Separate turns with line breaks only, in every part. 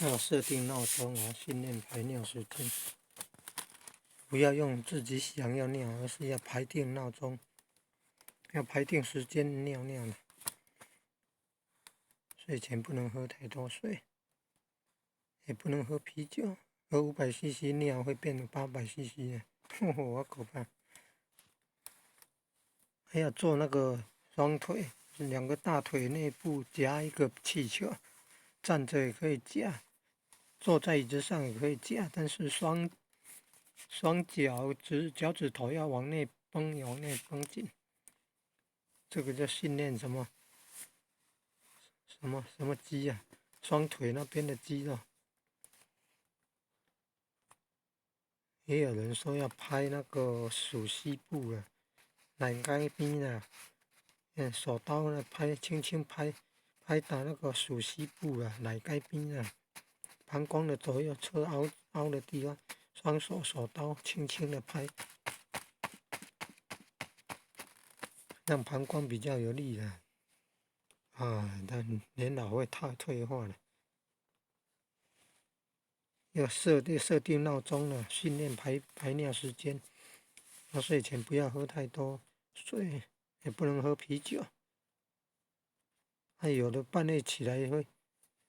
要设定闹钟啊，训练排尿时间，不要用自己想要尿，而是要排定闹钟，要排定时间尿尿的。睡前不能喝太多水，也不能喝啤酒，喝500cc 尿会变成800cc 好可怕！还要做那个双腿，2个大腿内部夹一个气球，站着也可以夹，坐在椅子上也可以夹，但是双脚趾头要往内绷，往内绷紧。这个叫训练什么肌啊？双腿那边的肌肉。也有人说要拍那个属膝部啊，奶盖边啊，手刀呢拍，轻轻拍打那个属膝部啊，奶盖边啊，膀胱的左右侧凹的地方，双手刀轻轻的拍，让膀胱比较有力的。但年老会太退化了。要设定闹钟了，训练排尿时间。睡前不要喝太多水，也不能喝啤酒。还有的半夜起来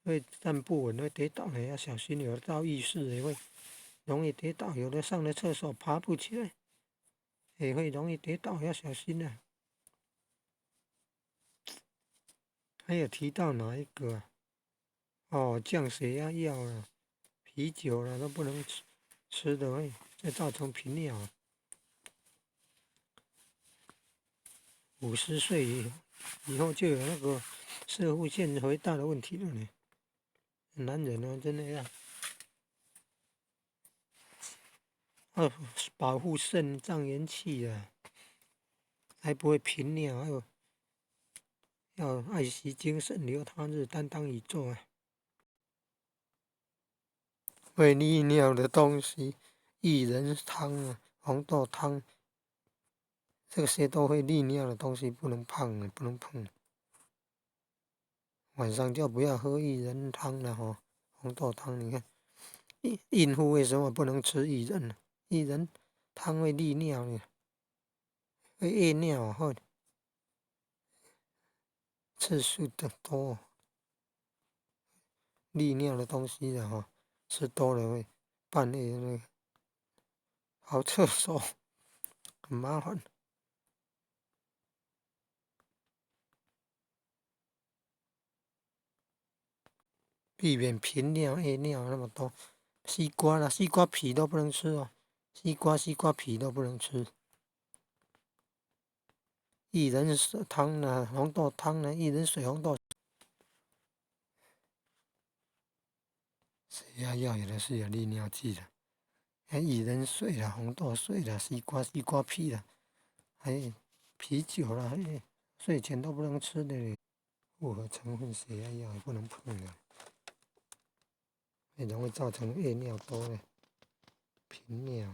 会站不稳，会跌倒的，要小心。有的到浴室也会容易跌倒，有的上了厕所爬不起来，也会容易跌倒，要小心的。还有提到哪一个降血压药啊，啤酒了都不能吃的，会造成频尿。50岁以后就有那个射护腺肥大的问题了呢。男人哦，真的要保护肾脏元气啊，才不会频尿。还有要爱惜精神，留他日，担当宇宙啊！会利尿的东西，薏仁汤啊、红豆汤，这些都会利尿的东西，不能碰。晚上就不要喝薏仁汤了红豆汤。你看，孕妇为什么不能吃薏仁呢？薏仁汤会利尿呢，会夜尿或次数的多。利尿的东西的吃多了会半夜那个跑厕所，很麻烦。避免频尿、夜尿那么多。西瓜皮都不能吃哦，西瓜皮都不能吃。薏仁汤呢，红豆汤呢，薏仁水、红豆。血压药有的是有利尿剂的，薏仁水啦、红豆水啦、西瓜皮啦，还有啤酒啦，睡前都不能吃的。复合成分血压药也不能碰的，容易造成夜尿多的频尿。